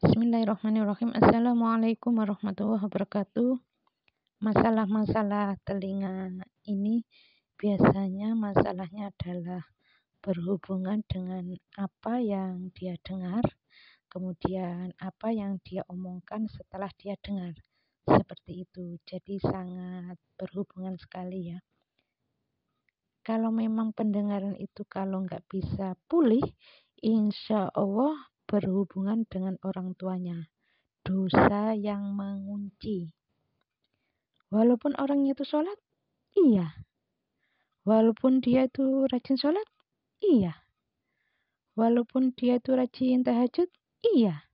Bismillahirrahmanirrahim. Assalamualaikum warahmatullahi wabarakatuh. Masalah-masalah telinga ini biasanya masalahnya adalah berhubungan dengan apa yang dia dengar, kemudian apa yang dia omongkan setelah dia dengar. Seperti itu. Jadi sangat berhubungan sekali ya. Kalau memang pendengaran itu kalau nggak bisa pulih, insya Allah berhubungan dengan orang tuanya. Dosa yang mengunci. Walaupun orangnya itu sholat, iya. Walaupun dia itu rajin sholat, iya. Walaupun dia itu rajin tahajud, iya.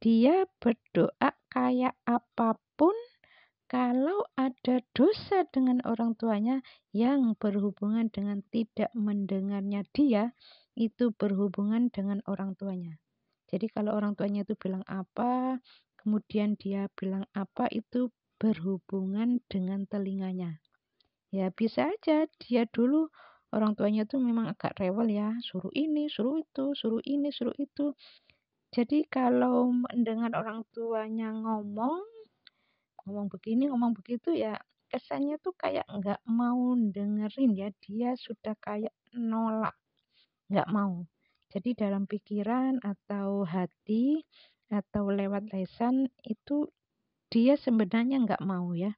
Dia berdoa kayak apapun, kalau ada dosa dengan orang tuanya yang berhubungan dengan tidak mendengarnya dia, itu berhubungan dengan orang tuanya. Jadi kalau orang tuanya itu bilang apa, kemudian dia bilang apa, itu berhubungan dengan telinganya. Ya bisa aja dia dulu orang tuanya tuh memang agak rewel ya, suruh ini, suruh itu, suruh ini, suruh itu. Jadi kalau mendengar orang tuanya ngomong begini, ngomong begitu ya kesannya tuh kayak nggak mau dengerin ya, dia sudah kayak nolak, nggak mau. Jadi dalam pikiran atau hati atau lewat lisan itu dia sebenarnya nggak mau ya.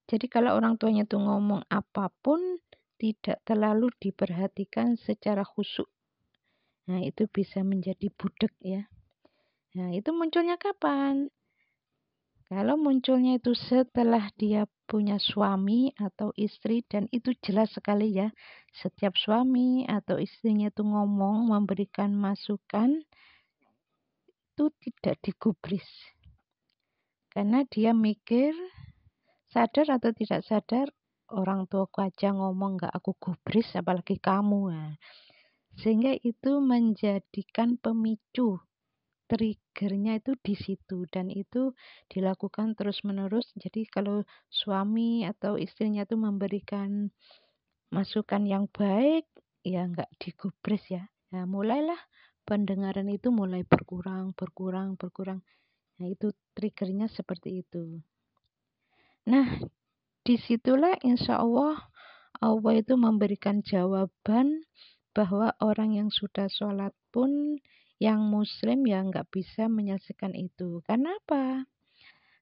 Jadi kalau orang tuanya tuh ngomong apapun tidak terlalu diperhatikan secara khusyuk. Nah itu bisa menjadi budek ya. Nah itu munculnya kapan? Kalau munculnya itu setelah dia punya suami atau istri, dan itu jelas sekali ya. Setiap suami atau istrinya itu ngomong, memberikan masukan, itu tidak digubris. Karena dia mikir, sadar atau tidak sadar, orang tuaku aja ngomong gak aku gubris, apalagi kamu. Nah, sehingga itu menjadikan pemicu. Triggernya itu di situ dan itu dilakukan terus-menerus. Jadi kalau suami atau istrinya itu memberikan masukan yang baik, ya nggak digubris ya. Nah, mulailah pendengaran itu mulai berkurang. Nah, itu triggernya seperti itu. Nah, disitulah insya Allah itu memberikan jawaban bahwa orang yang sudah sholat pun yang muslim ya nggak bisa menyelesaikan itu. Karena apa?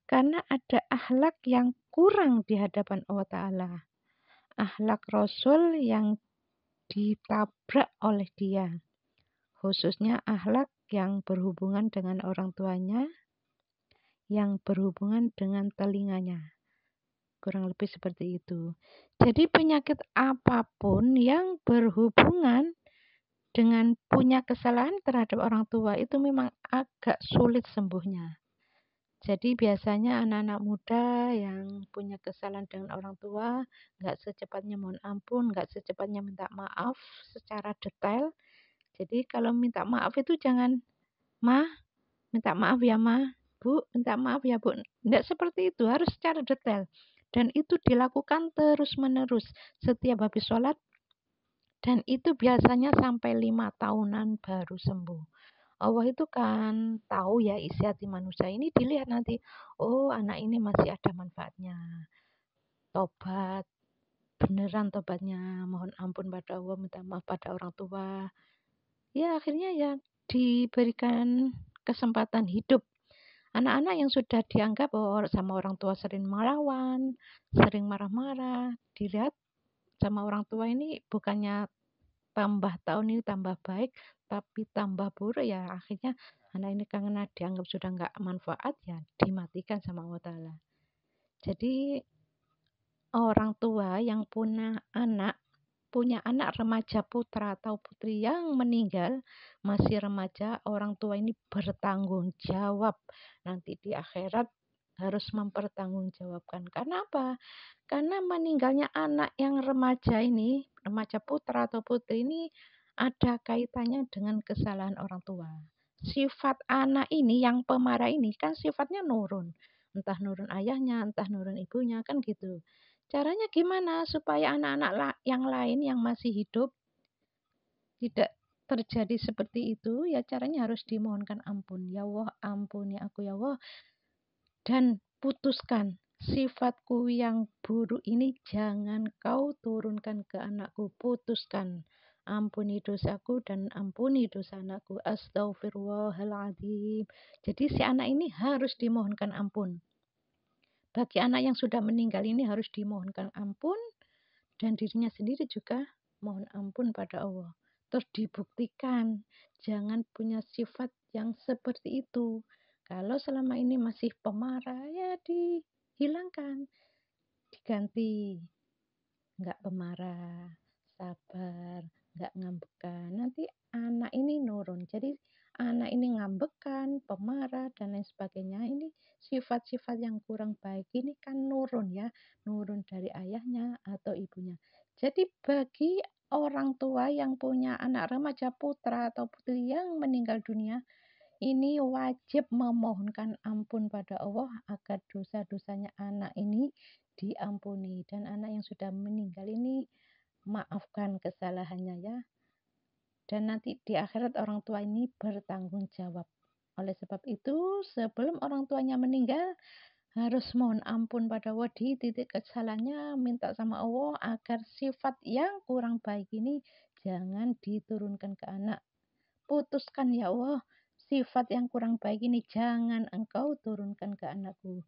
Karena ada akhlak yang kurang di hadapan Allah Ta'ala. Akhlak Rasul yang ditabrak oleh dia. Khususnya akhlak yang berhubungan dengan orang tuanya, yang berhubungan dengan telinganya. Kurang lebih seperti itu. Jadi penyakit apapun yang berhubungan dengan punya kesalahan terhadap orang tua itu memang agak sulit sembuhnya. Jadi biasanya anak-anak muda yang punya kesalahan dengan orang tua nggak secepatnya mohon ampun, nggak secepatnya minta maaf secara detail. Jadi kalau minta maaf itu jangan, "Ma, minta maaf ya Ma, Bu, minta maaf ya Bu." Nggak seperti itu, harus secara detail. Dan itu dilakukan terus-menerus setiap habis sholat. Dan itu biasanya sampai 5 tahunan baru sembuh. Allah itu kan tahu ya isi hati manusia ini, dilihat nanti, oh anak ini masih ada manfaatnya. Tobat, beneran tobatnya, mohon ampun pada Allah, minta maaf pada orang tua. Ya akhirnya ya diberikan kesempatan hidup. Anak-anak yang sudah dianggap sama orang tua sering melawan, sering marah-marah, dilihat sama orang tua ini bukannya tambah tahun ini tambah baik, tapi tambah buruk ya akhirnya anak ini karena dianggap sudah nggak manfaat ya dimatikan sama Allah Ta'ala. Jadi orang tua yang punya anak remaja putra atau putri yang meninggal masih remaja, orang tua ini bertanggung jawab nanti di akhirat, harus mempertanggungjawabkan. Karena apa? Karena meninggalnya anak yang remaja ini, remaja putra atau putri ini ada kaitannya dengan kesalahan orang tua. Sifat anak ini yang pemarah ini kan sifatnya nurun. Entah nurun ayahnya, entah nurun ibunya, kan gitu. Caranya gimana supaya anak-anak yang lain yang masih hidup tidak terjadi seperti itu, ya caranya harus dimohonkan ampun. Ya Allah, ampuni aku ya Allah, dan putuskan sifatku yang buruk ini jangan kau turunkan ke anakku. Putuskan. Ampuni dosaku dan ampuni dosa anakku. Astaghfirullahaladzim. Jadi si anak ini harus dimohonkan ampun. Bagi anak yang sudah meninggal ini harus dimohonkan ampun, dan dirinya sendiri juga mohon ampun pada Allah. Terus dibuktikan, jangan punya sifat yang seperti itu. Kalau selama ini masih pemarah, ya dihilangkan, diganti. Nggak pemarah, sabar, nggak ngambekan. Nanti anak ini nurun. Jadi anak ini ngambekan, pemarah, dan lain sebagainya. Ini sifat-sifat yang kurang baik ini kan nurun ya. Nurun dari ayahnya atau ibunya. Jadi bagi orang tua yang punya anak remaja putra atau putri yang meninggal dunia, ini wajib memohonkan ampun pada Allah agar dosa-dosanya anak ini diampuni. Dan anak yang sudah meninggal ini maafkan kesalahannya ya. Dan nanti di akhirat orang tua ini bertanggung jawab. Oleh sebab itu, sebelum orang tuanya meninggal, harus mohon ampun pada Allah di titik kesalahannya, minta sama Allah agar sifat yang kurang baik ini jangan diturunkan ke anak. Putuskan ya Allah, sifat yang kurang baik ini jangan engkau turunkan ke anakku.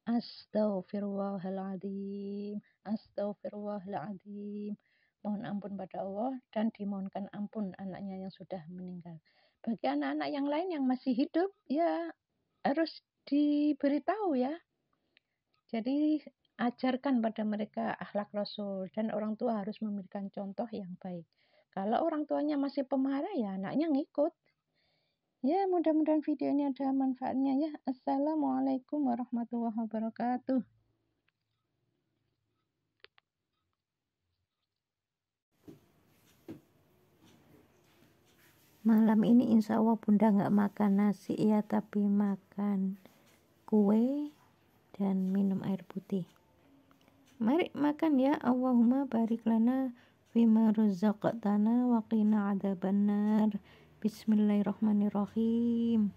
Astaghfirullahaladzim. Astaghfirullahaladzim. Mohon ampun pada Allah dan dimohonkan ampun anaknya yang sudah meninggal. Bagi anak-anak yang lain yang masih hidup, ya harus diberitahu ya. Jadi ajarkan pada mereka akhlak Rasul, dan orang tua harus memberikan contoh yang baik. Kalau orang tuanya masih pemarah, ya anaknya ngikut. Ya, mudah-mudahan video ini ada manfaatnya ya. Assalamualaikum warahmatullahi wabarakatuh. Malam ini insya Allah bunda nggak makan nasi ya, tapi makan kue dan minum air putih. Mari makan ya. Allahumma barik lana fima razaqtana wa qina adzabannar. Bismillahirrahmanirrahim.